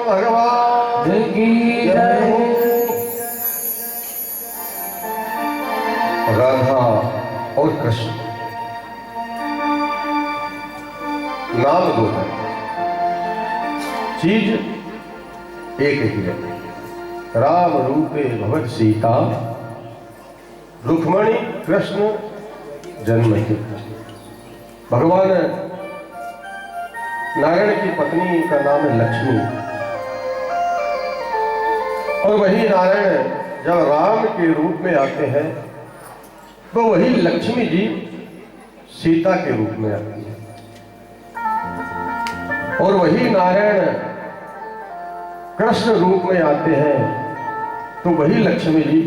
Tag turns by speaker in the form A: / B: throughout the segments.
A: भगवान
B: की जय।
A: राधा और कृष्ण नाम दो है, चीज एक ही है। राम रूपे भगवत सीता, रुक्मणी कृष्ण जन्मति। भगवान नारायण की पत्नी का नाम है लक्ष्मी, और वही नारायण जब राम के रूप में आते हैं तो वही लक्ष्मी जी सीता के रूप में आती है, और वही नारायण कृष्ण रूप में आते हैं तो वही लक्ष्मी जी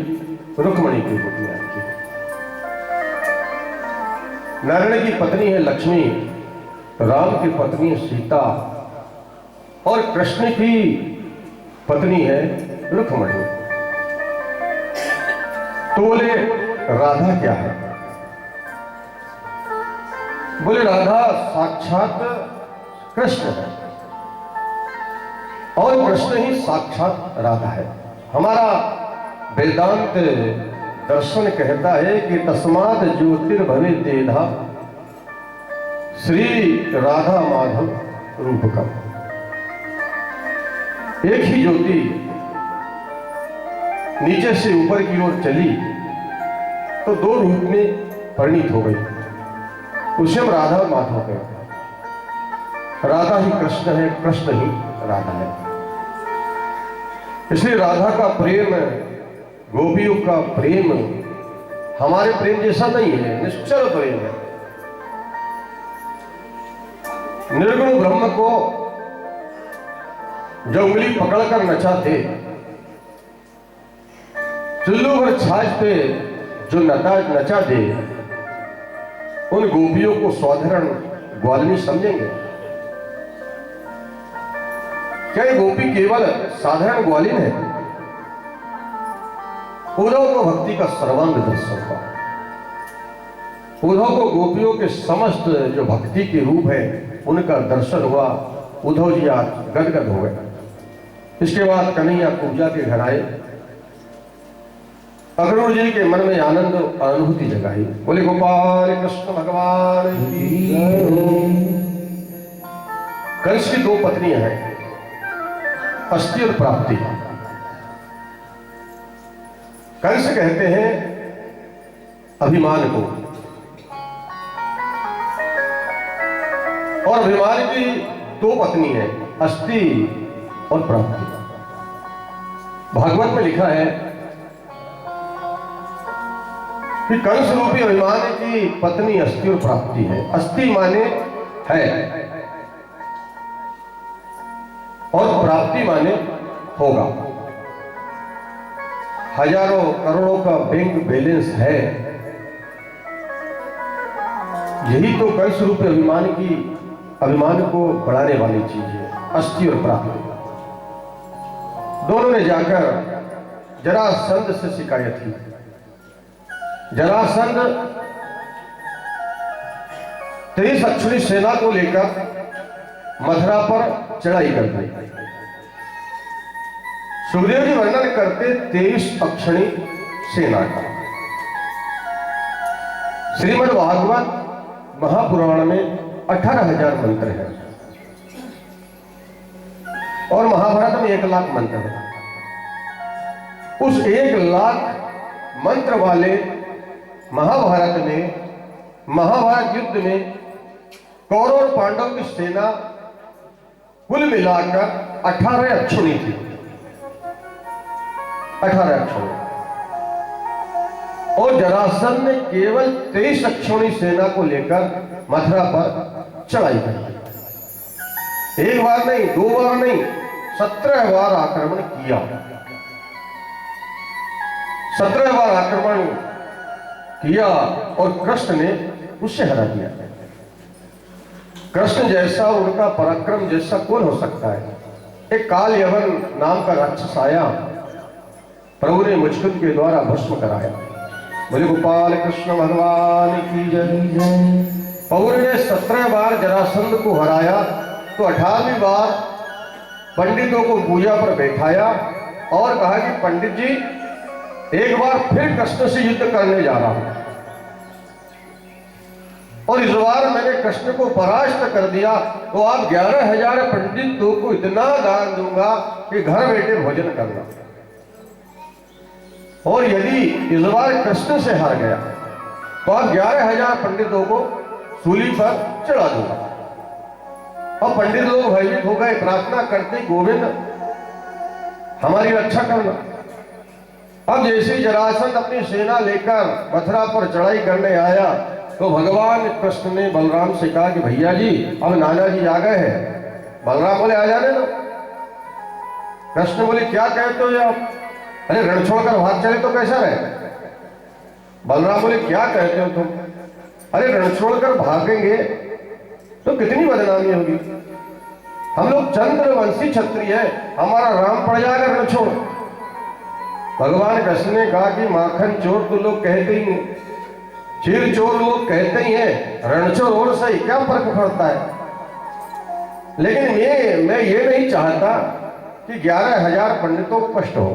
A: रुक्मणी के रूप में आती है। नारायण की पत्नी है लक्ष्मी, राम की पत्नी है सीता, और कृष्ण की पत्नी है रुक्मणी। तो बोले राधा क्या है? बोले राधा साक्षात कृष्ण है, और कृष्ण ही साक्षात राधा है। हमारा वेदांत दर्शन कहता है कि तस्मात् ज्योतिर्भवे तेधा श्री राधा माधव रूपकम। एक ही ज्योति नीचे से ऊपर की ओर चली तो दो रूप में परिणित हो गई, उसे हम राधा माधव कहते हैं। राधा ही कृष्ण है, कृष्ण ही राधा है। इसलिए राधा का प्रेम, गोपियों का प्रेम हमारे प्रेम जैसा नहीं है, निश्चल प्रेम है। निर्गुण ब्रह्म को जो उंगली पकड़कर नचाते, चुल्लू भर छाछ पे जो नचा दे, उन गोपियों को साधारण ग्वालिनी समझेंगे क्या? ये गोपी केवल साधारण ग्वालिन है? उद्धव को भक्ति का सर्वांग दर्शन हुआ। उद्धव को गोपियों के समस्त जो भक्ति के रूप है उनका दर्शन हुआ। उद्धव जी आज गदगद हो गए। इसके बाद कन्हैया पूजा के घर आए, अग्रणी जी के मन में आनंद अनुभूति जगाई। बोले गोपाल कृष्ण भगवान की जय। कंस की दो पत्नियां हैं, अस्थि और प्राप्ति। कंस कहते हैं अभिमान को, और अभिमान की दो पत्नी है, अस्थि और प्राप्ति। भागवत में लिखा है कि कंस रूपी अभिमान की पत्नी अस्थि और प्राप्ति है। अस्थि माने है और प्राप्ति माने होगा। हजारों करोड़ों का बैंक बैलेंस है, यही तो कंस रूपी अभिमान को बढ़ाने वाली चीज है, अस्थि और प्राप्ति। दोनों ने जाकर जरासंध से शिकायत की। जरासंध 23 अक्षौणी सेना को लेकर मथुरा पर चढ़ाई कर दी। सुखदेव जी वर्णन करते 23 अक्षौणी सेना का। श्रीमद् भागवत महापुराण में 18,000 मंत्र हैं, और महाभारत में 1 लाख मंत्र है। उस 1 लाख मंत्र वाले महाभारत में, महाभारत युद्ध में कौरव और पांडव की सेना कुल मिलाकर 18 अक्षौणी थी। 18 अक्षौणी, और जरासंध ने केवल 23 अक्षौणी सेना को लेकर मथुरा पर चढ़ाई की। 1 बार नहीं, 2 बार नहीं, 17 बार आक्रमण किया। 17 बार आक्रमण किया और कृष्ण ने उससे हरा दिया। कृष्ण जैसा, उनका पराक्रम जैसा कौन हो सकता है? एक काल यवन नाम का राक्षस आया, प्रभु ने मुचकुंद के द्वारा भस्म कराया। बोले गोपाल कृष्ण भगवान की जय। प्रभु ने 17 बार जरासंध को हराया, तो 18वीं बार पंडितों को पूजा पर बैठाया और कहा कि पंडित जी एक बार फिर कृष्ण से युद्ध करने जा रहा हूं और इस बार मैंने कृष्ण को परास्त कर दिया तो आप 11,000 पंडितों को इतना दान दूंगा कि घर बैठे भोजन करना, और यदि इस बार कृष्ण से हार गया तो आप 11,000 पंडितों को सूली पर चढ़ा दूंगा। और पंडित लोग भयभीत हो गए, प्रार्थना करते गोविंद हमारी रक्षा करना। अब जैसे जरासंध अपनी सेना लेकर मथुरा पर चढ़ाई करने आया तो भगवान कृष्ण ने बलराम से कहा कि भैया जी अब नाना जी आ गए हैं। बलराम बोले आ जाने दो। कृष्ण बोले क्या कहते हो आप, अरे रण छोड़कर भाग चले तो कैसा रहे। बलराम बोले क्या कहते हो तुम, अरे रण छोड़कर भागेंगे तो कितनी बदनामी होगी, हम लोग चंद्रवंशी क्षत्रिय है, हमारा राम पड़ जाएगा रण छोड़। भगवान कृष्ण ने कहा कि माखन चोर तो लोग कहते ही हैं, चीर चोर लोग कहते ही हैं, रणचोर और सही क्या फर्क पड़ता है। लेकिन मैं ये नहीं चाहता कि 11,000 पंडितों को कष्ट हो।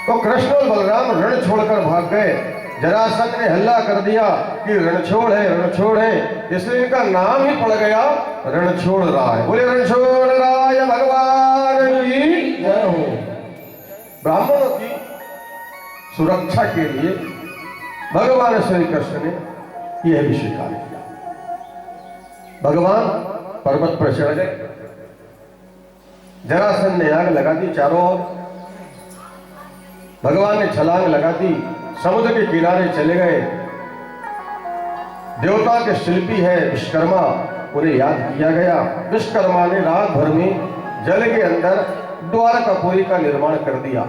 A: तो कृष्ण और बलराम रण छोड़कर भाग गए। जरासंध ने हल्ला कर दिया कि रणछोड़ है, रणछोड़ है, इसलिए इनका नाम ही पड़ गया रणछोड़ राय। बोले रणछोड़ राय भगवान की जय हो। ब्राह्मणों की सुरक्षा के लिए भगवान श्री कृष्ण ने यह भी स्वीकार किया। भगवान पर्वत पर चढ़ गए, जरासंध ने आग लगा दी चारों ओर, भगवान ने छलांग लगा दी, समुद्र के किनारे चले गए। देवता के शिल्पी है विश्वकर्मा, उन्हें याद किया गया। विश्वकर्मा ने रात भर में जल के अंदर द्वारकापुरी का निर्माण कर दिया।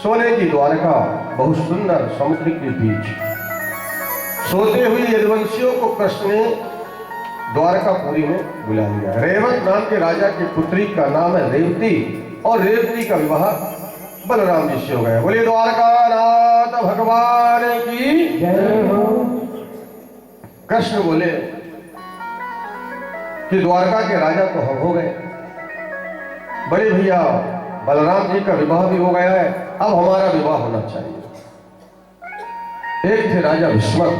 A: सोने की द्वारका बहुत सुंदर समुद्र के बीच। सोते हुए यदुवंशियों को कृष्ण ने द्वारकापुरी में बुला लिया। रेवत नाम के राजा की पुत्री का नाम है रेवती, और रेवती का विवाह बलराम जी से हो गया। बोले द्वारकानाथ भगवान की जय हो। कृष्ण बोले कि द्वारका के राजा तो हम हो गए, बड़े भैया बलराम जी का विवाह भी हो गया है, अब हमारा विवाह होना चाहिए। एक थे राजा भीष्मक,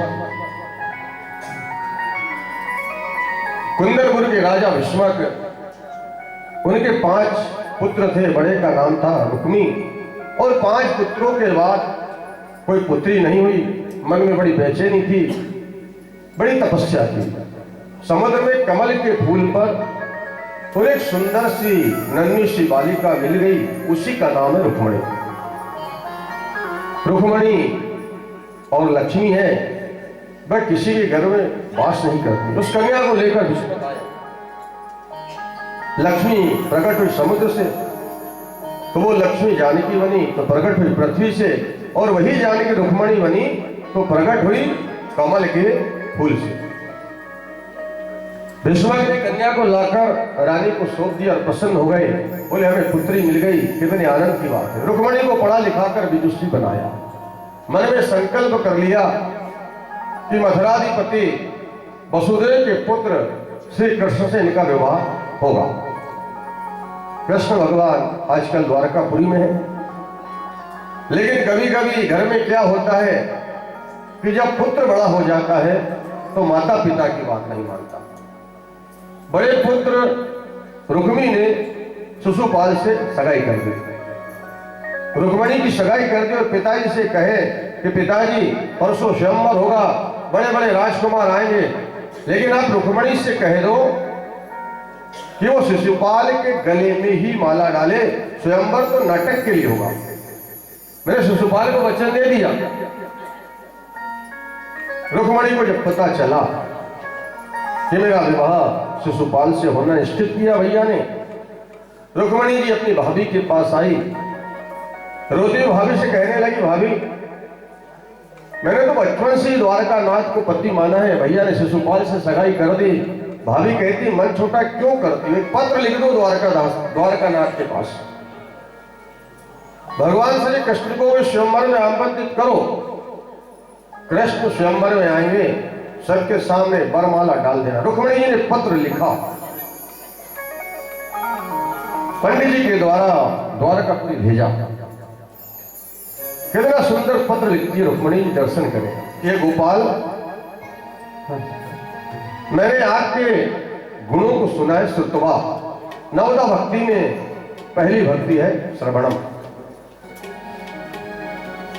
A: कुंदरपुर के राजा भीष्मक, उनके 5 पुत्र थे। बड़े का नाम था रुक्मी, और 5 पुत्रों के बाद कोई पुत्री नहीं हुई। मन में बड़ी बेचैनी थी, बड़ी तपस्या थी। समुद्र में कमल के फूल पर और एक सुंदर सी नन्ही सी बालिका मिल गई, उसी का नाम है रुक्मणी। रुक्मणी और लक्ष्मी है, वह किसी के घर में वास नहीं करती। उस कन्या को लेकर विष्णु आए। लक्ष्मी प्रकट हुई समुद्र से, तो वो लक्ष्मी जानकी बनी तो प्रकट हुई पृथ्वी से, और वही जानकी रुक्मणी बनी तो प्रकट हुई कमल के फूल से। भीष्मक ने कन्या को लाकर रानी को सौंप दिया और प्रसन्न हो गए। बोले हमें पुत्री मिल गई, कितने आनंद की बात है। रुक्मणी को पढ़ा लिखाकर विदुषी बनाया। मन में संकल्प कर लिया कि मथुराधिपति वसुदेव के पुत्र श्री कृष्ण से इनका विवाह होगा। कृष्ण भगवान आजकल द्वारकापुरी में है, लेकिन कभी कभी घर में क्या होता है कि जब पुत्र बड़ा हो जाता है तो माता पिता की बात नहीं मानता। बड़े पुत्र रुक्मी ने शिशुपाल से सगाई कर दी, रुक्मणी की सगाई कर दी, और पिताजी से कहे कि पिताजी परसों स्वयंवर होगा, बड़े बड़े राजकुमार आएंगे, लेकिन आप रुक्मणी से कह दो कि वो शिशुपाल के गले में ही माला डाले, स्वयंवर तो नाटक के लिए होगा। मैंने शिशुपाल को वचन दे दिया। रुक्मणी को जब पता चला कि मेरा विवाह शिशुपाल से होना निश्चित किया भैया ने, रुक्मणी जी अपनी भाभी के पास आई। रोती भाभी से कहने लगी, भाभी मैंने तो बचपन से ही द्वारका नाथ को पति माना है, भैया ने शिशुपाल से सगाई कर दी। भाभी कहती मन छोटा क्यों करती हो, एक पत्र लिख दो द्वारका नाथ के पास, भगवान श्री कृष्ण को स्वयंवर में आमंत्रित करो। कृष्ण स्वयंवर में आएंगे, सबके सामने वरमाला डाल देना। रुक्मणी जी ने पत्र लिखा पंडित जी के द्वारा द्वारकापुरी भेजा। कितना सुंदर पत्र लिखती है रुक्मिणी, दर्शन करें। ये गोपाल, मैंने आपके गुणों को सुना है, श्रुतवा। नवदा भक्ति में पहली भक्ति है श्रवणम।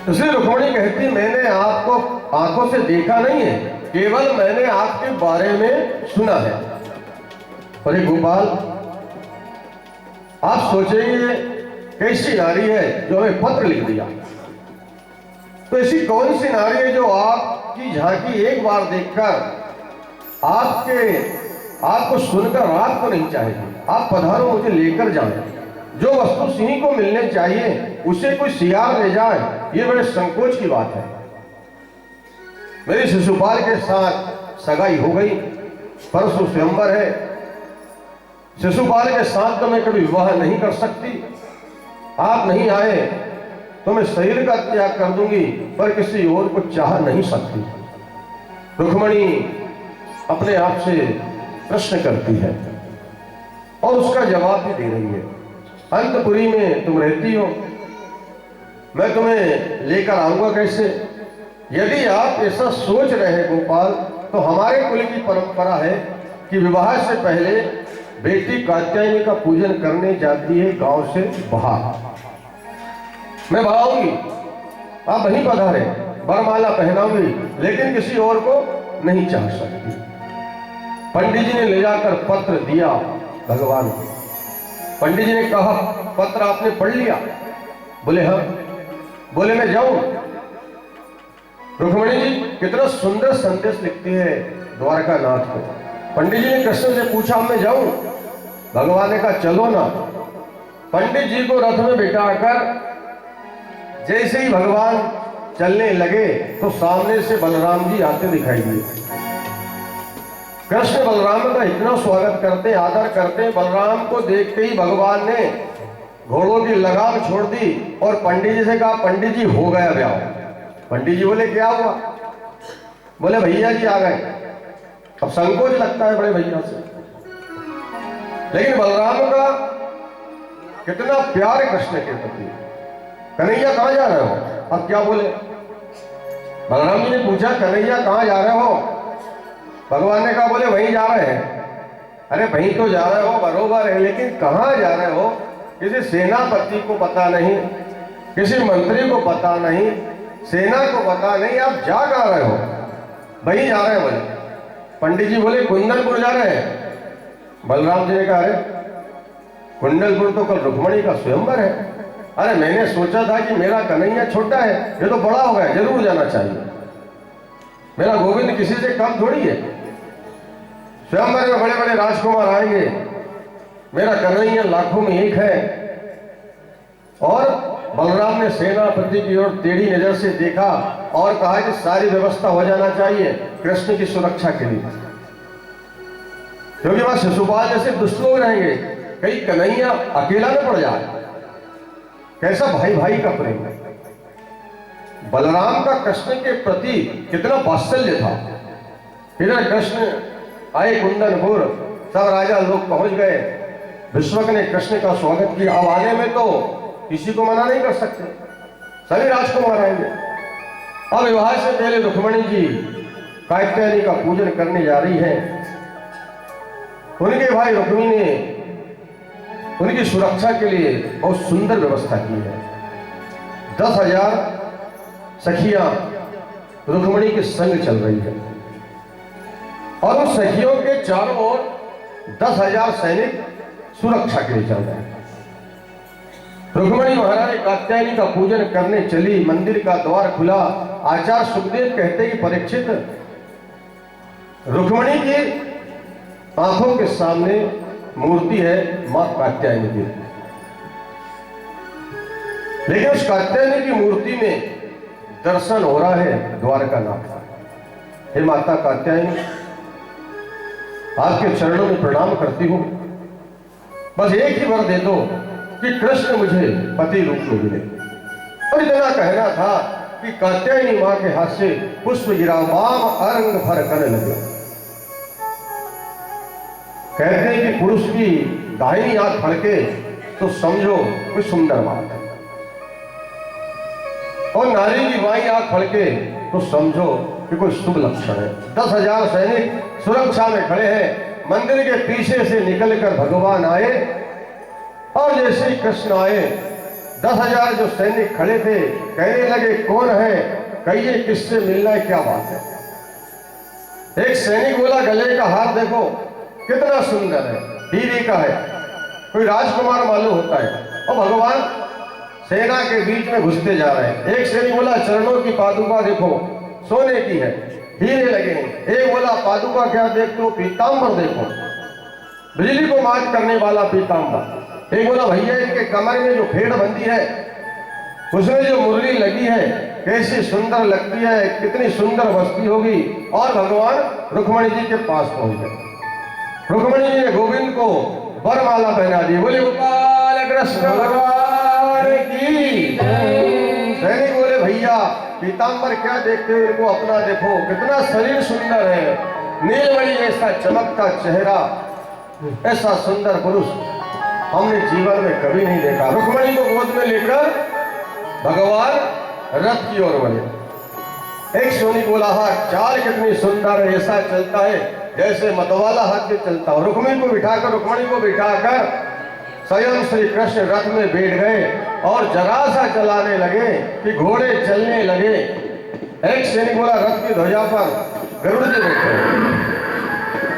A: इसलिए रुक्मिणी कहती, मैंने आपको आंखों से देखा नहीं है, केवल मैंने आपके बारे में सुना है। और ये गोपाल, आप सोचेंगे कैसी नारी है जो हमें पत्र लिख दिया। तो ऐसी कौन सी नारी है जो आपकी झांकी एक बार देखकर आपको सुनकर रात को नहीं चाहेगी। आप पधारो, मुझे लेकर जाए। जो वस्तु सिंह को मिलने चाहिए उसे कोई सियार ले जाए, ये बड़े संकोच की बात है। मेरी शिशुपाल के साथ सगाई हो गई, परसों स्वयंवर है। शिशुपाल के साथ तो मैं कभी विवाह नहीं कर सकती। आप नहीं आए तो मैं शरीर का त्याग कर दूंगी, पर किसी और को चाह नहीं सकती। रुक्मिणी अपने आप से प्रश्न करती है और उसका जवाब भी दे रही है। अंतपुरी में तुम रहती हो, मैं तुम्हें लेकर आऊंगा कैसे? यदि आप ऐसा सोच रहे हैं गोपाल, तो हमारे कुल की परंपरा है कि विवाह से पहले बेटी कात्यायनी का पूजन करने जाती है गांव से बाहर। मैं बुलाऊंगी, आप वहीं पधारे, वरमाला पहनाऊंगी, लेकिन किसी और को नहीं चाह सकती। पंडित जी ने ले जाकर पत्र दिया भगवान को। पंडित जी ने कहा, पत्र आपने पढ़ लिया? बोले हाँ। बोले मैं जाऊं? रुक्मिणी जी कितना सुंदर संदेश लिखती है द्वारका नाथ को। पंडित जी ने कृष्ण से पूछा, मैं जाऊं? भगवान ने कहा चलो ना। पंडित जी को रथ में बिठाकर जैसे ही भगवान चलने लगे तो सामने से बलराम जी आते दिखाई दिए। कृष्ण बलराम का इतना स्वागत करते, आदर करते। बलराम को देखते ही भगवान ने घोड़ों की लगाम छोड़ दी और पंडित जी से कहा, पंडित जी हो गया ब्याह। पंडित जी बोले क्या हुआ? बोले भैया जी आ गए। अब संकोच लगता है बड़े भैया से, लेकिन बलराम का कितना प्यार है कृष्ण के प्रति। कन्हैया कहां जा रहे हो? अब क्या बोले? बलराम जी ने पूछा, कन्हैया कहां जा रहे हो? भगवान ने कहा, बोले वहीं जा रहे हैं। अरे वहीं तो जा रहे हो, बरोबर है, लेकिन कहां जा रहे हो? किसी सेनापति को पता नहीं, किसी मंत्री को पता नहीं, सेना को पता नहीं, आप जा कहां रहे हो? वहीं जा रहे हैं। बोले पंडित जी बोले कुंडलपुर जा रहे हैं। बलराम जी ने कहा, अरे कुंडलपुर तो कल रुक्मिणी का स्वयंवर है। अरे मैंने सोचा था कि मेरा कन्हैया छोटा है, ये तो बड़ा हो गया, जरूर जाना चाहिए। मेरा गोविंद किसी से कम थोड़ी है। स्वयंवर में बड़े बड़े राजकुमार आएंगे, मेरा कन्हैया लाखों में एक है। और बलराम ने सेनापति की ओर टेढ़ी नजर से देखा और कहा कि सारी व्यवस्था हो जाना चाहिए कृष्ण की सुरक्षा के लिए, क्योंकि वहां शिशुपाल जैसे दुष्ट लोग रहेंगे, कहीं कन्हैया अकेला न पड़ जाए। कैसा भाई भाई का प्रेम है। बलराम का कृष्ण के प्रति कितना वात्सल्य था। इधर कृष्ण आए कुंदनपुर, सब राजा लोग पहुंच गए। विश्वक ने कृष्ण का स्वागत किया। अब आने में तो किसी को मना नहीं कर सकते, सभी राजकुमार आएंगे। अब विवाह से पहले रुक्मिणी जी कात्यायनी का पूजन करने जा रही है। उनके भाई रुक्मी ने उनकी सुरक्षा के लिए बहुत सुंदर व्यवस्था की है। 10,000 सखियां रुक्मिणी के संग चल रही है और उन सखियों के चारों ओर 10,000 सैनिक सुरक्षा के लिए चल रहे हैं। रुक्मिणी महारानी कात्यायनी का पूजन करने चली, मंदिर का द्वार खुला। आचार्य सुखदेव कहते कि परीक्षित, रुक्मिणी की आंखों के सामने मूर्ति है मां कात्यायनी की, लेकिन उस कात्यायनी की मूर्ति में दर्शन हो रहा है द्वारका नाथ का। हे माता कात्यायनी, आपके चरणों में प्रणाम करती हूं। बस एक ही वर दे दो कि कृष्ण मुझे पति रूप में मिले। और इतना कहना था कि कात्यायनी मां के हाथ से पुष्प गिरा, माम अरंग भर कर लगे। कहते हैं कि पुरुष की दाहिनी आंख फड़के तो समझो कोई सुंदर बात है, और नारी की बाई आंख फड़के तो समझो कि कोई शुभ लक्षण है। 10,000 सैनिक सुरक्षा में खड़े हैं। मंदिर के पीछे से निकलकर भगवान आए, और जैसे ही कृष्ण आए 10,000 जो सैनिक खड़े थे कहने लगे कौन है, कहिए किससे मिलना है, क्या बात है। एक सैनिक बोला गले का हार देखो कितना सुंदर है, हीरे का है, कोई राजकुमार मालूम होता है। और भगवान सेना के बीच में घुसते जा रहे हैं। एक सैनिक बोला चरणों की पादुका देखो सोने की है, हीरे लगे हैं। एक बोला पादुका क्या देखते हो, पीतांबर देखो, बिजली को मात करने वाला पीतांबर। एक बोला भैया इनके कमर में जो फेड़ बंदी है उसमें जो मुरली लगी है कैसी सुंदर लगती है, कितनी सुंदर बस्ती होगी। और भगवान रुक्मणी जी के पास पहुंच गए। रुक्मणी जी ने गोविंद को वरमाला पहना दी। बोले गोपाल कृष्ण भगवान की। सैनिक बोले भैया पीतांबर क्या देखते हो, इनको अपना देखो, कितना शरीर सुंदर है, नीलमणि ऐसा चमकता चेहरा, ऐसा सुंदर पुरुष हमने जीवन में कभी नहीं देखा। रुक्मणी को गोद में लेकर भगवान रथ की ओर बढ़े। एक सैनिक बोला हाँ चाल कितनी सुंदर है, ऐसा चलता है जैसे मतवाला हाथी चलता हो। रुक्मणी को बिठाकर स्वयं श्री कृष्ण रथ में बैठ गए और जरा सा चलाने लगे कि घोड़े चलने लगे। एक सैनिक बोला रथ की ध्वजा पर गरुड़ जी बैठे,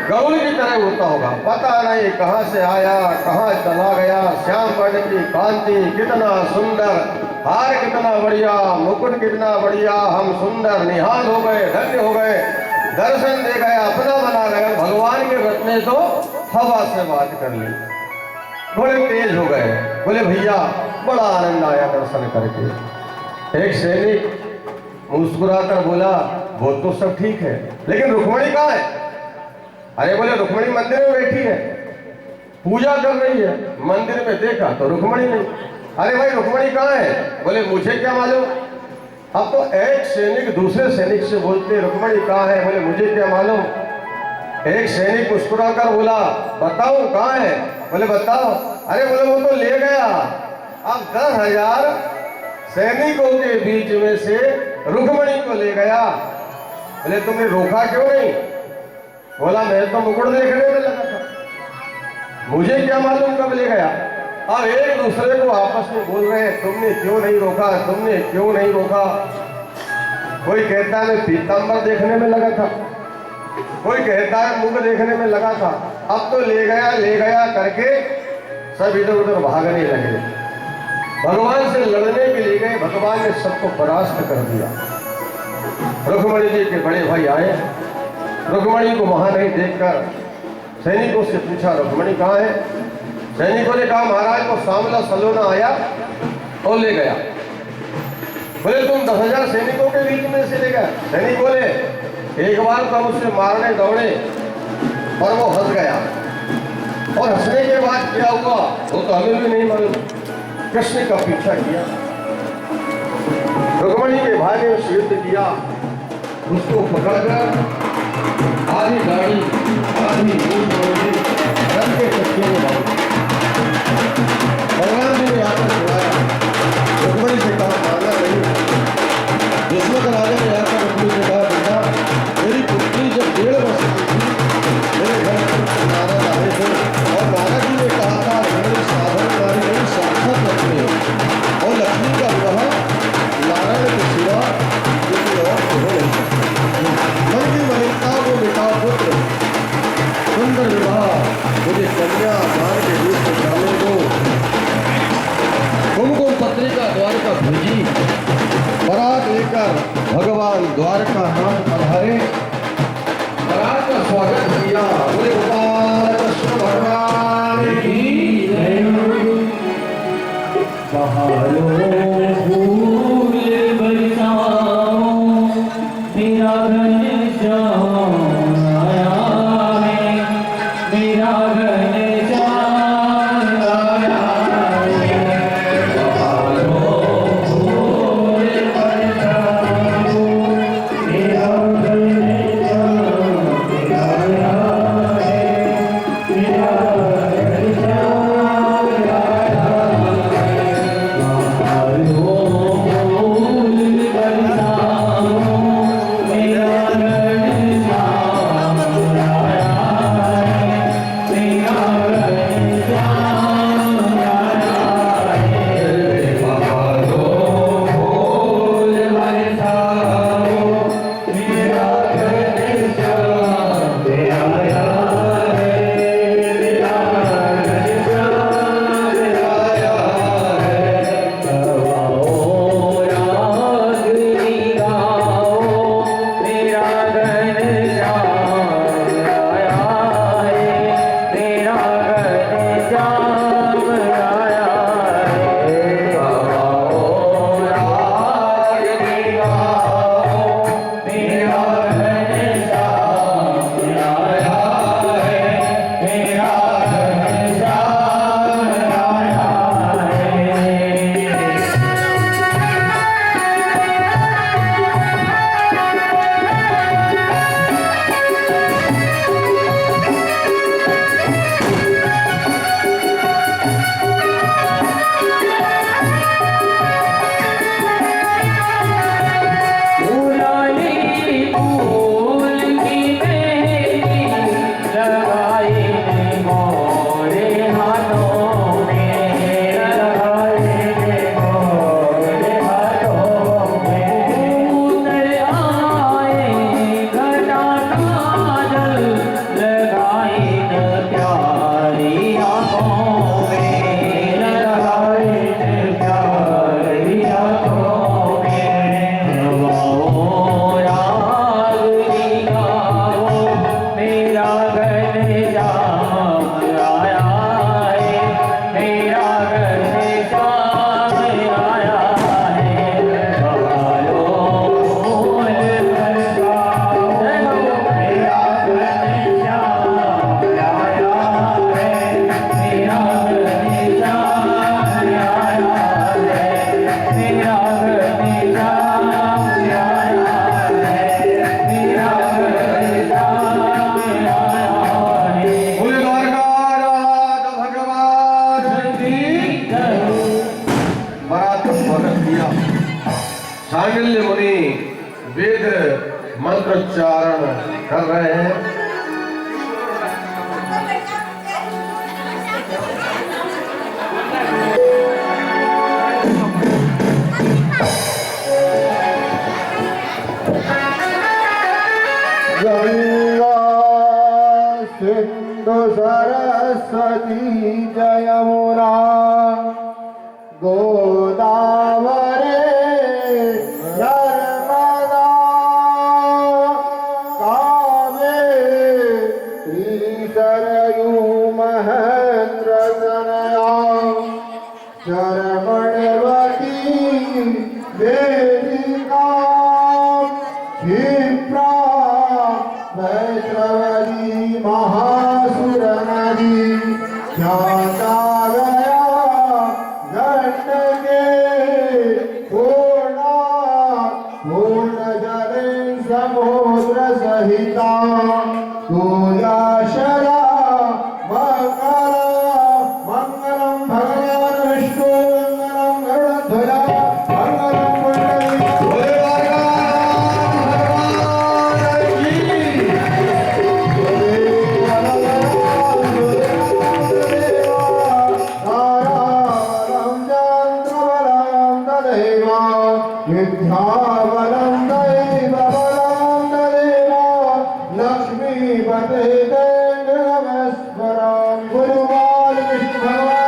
A: गरुड़ की तरह होता होगा, पता नहीं कहां से आया कहां चला गया। श्याम वर्ण की कांति कितना सुंदर, हार कितना बढ़िया, मुकुट कितना बढ़िया, हम सुंदर निहाल हो गए, धन्य हो गए, दर्शन दे गए, अपना बना गए। भगवान के रथ ने तो हवा से बात कर ली, बड़े तेज हो गए। बोले भैया बड़ा आनंद आया दर्शन करके। एक सैनिक मुस्कुराकर बोला वो तो सब ठीक है लेकिन रुक्मणी कहाँ है। अरे बोले रुक्मणी मंदिर में बैठी है, पूजा कर रही है। मंदिर में देखा तो रुक्मणी नहीं। अरे भाई रुक्मणी कहाँ है। बोले मुझे क्या मालूम। अब तो एक सैनिक दूसरे सैनिक से बोलते रुक्मणी कहाँ है। बोले मुझे क्या मालूम। एक सैनिक मुस्कुराकर बोला बताओ कहाँ है। बोले बताओ। अरे बोले वो तो ले गया। अब 10,000 सैनिकों के बीच में से रुक्मणी को ले गया। बोले तुमने रोका क्यों नहीं। बोला मैं तो मुकुट देखने में लगा था, मुझे क्या मालूम कब ले गया। अब एक दूसरे को आपस में बोल रहे हैं तुमने क्यों नहीं रोका, तुमने क्यों नहीं रोका। कोई कहता है मैं पीतांबर देखने में लगा था, कोई कहता है मुख देखने में लगा था। अब तो ले गया करके सब इधर उधर भागने लगे, भगवान से लड़ने के लिए गए। भगवान ने सबको परास्त कर दिया। रुक्मणी जी के बड़े भाई आए, रुक्मणी को वहां नहीं देखकर सैनिकों से पूछा रुक्मणी कहाँ है। सैनिकों ने कहा महाराज को सांवला सलोना आया और ले गया। बोले तुम 10,000 सैनिकों के बीच में से ले गया। सैनिक बोले एक बार तो हम उससे मारने दौड़े और वो हंस गया, और हंसने के बाद क्या हुआ वो तो हमें भी नहीं मालूम। कृष्ण का पीछा किया, रुक्मणी के भाई ने युद्ध किया, उसको पकड़कर आधी गाड़ी आधी रथ के चक्के में डाल। भगवान जी ने आकर बुलाया, रुक्मणी से कहा मारना नहीं। दुश्मन राजा ने आकर रुक्मणी से कहा बेटा मेरी पुत्री जब 1.5 वर्ष की थी मेरे घर पर नारद आए थे और नारद जी ने कहा था मेरी साधारण नारी नहीं साक्षात लक्ष्मी है और लक्ष्मी का विवाह नारायण के सिवा किसी और से हो नहीं सकता। मन की मलिकता को मिटाओ पुत्र, सुंदर विवाह मुझे कन्या दान के रूप में डाले दो। कुमकुम पत्रिका द्वारका भेजी, बारात लेकर भगवान द्वारका नाथ पधारे, बारात का स्वागत किया। बोले गोपाल कृष्ण भगवान की जय।
B: Yeah.
A: बारात का स्वागत किया। सांडिल्य मुनि वेद मंत्रोच्चारण कर रहे हैं।
B: गंगा सिंधु सरस्वती जयमुना गोदावरी नर्मदा कावेरी सरयू महेंद्र तनया शरवणवती वेदिका क्षिप्रा वैष्णवी महासुर नदी जाता गया गंडके पूर्ण जले समुद्र सहिता तुयाशरा मंगलम भगवान विष्णु मंगलम गरुड़ध्वजा मंगलम कुंडली विद्यावलं दैव बलं देवा लक्ष्मीपते नमस्वरं गुरुवार विष्णु भगवान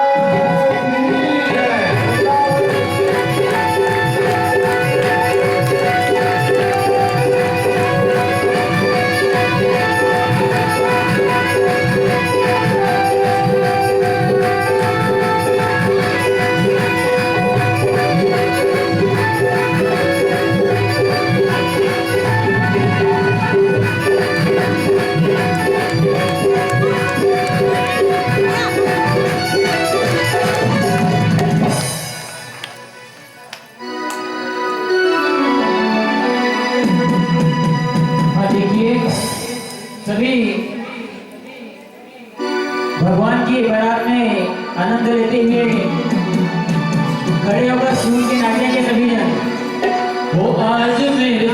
B: की
C: सभी भगवान की बारात में आनंद लेते हुए खड़े होकर सूर्य के नाचने के सभी जन वो आज मेरे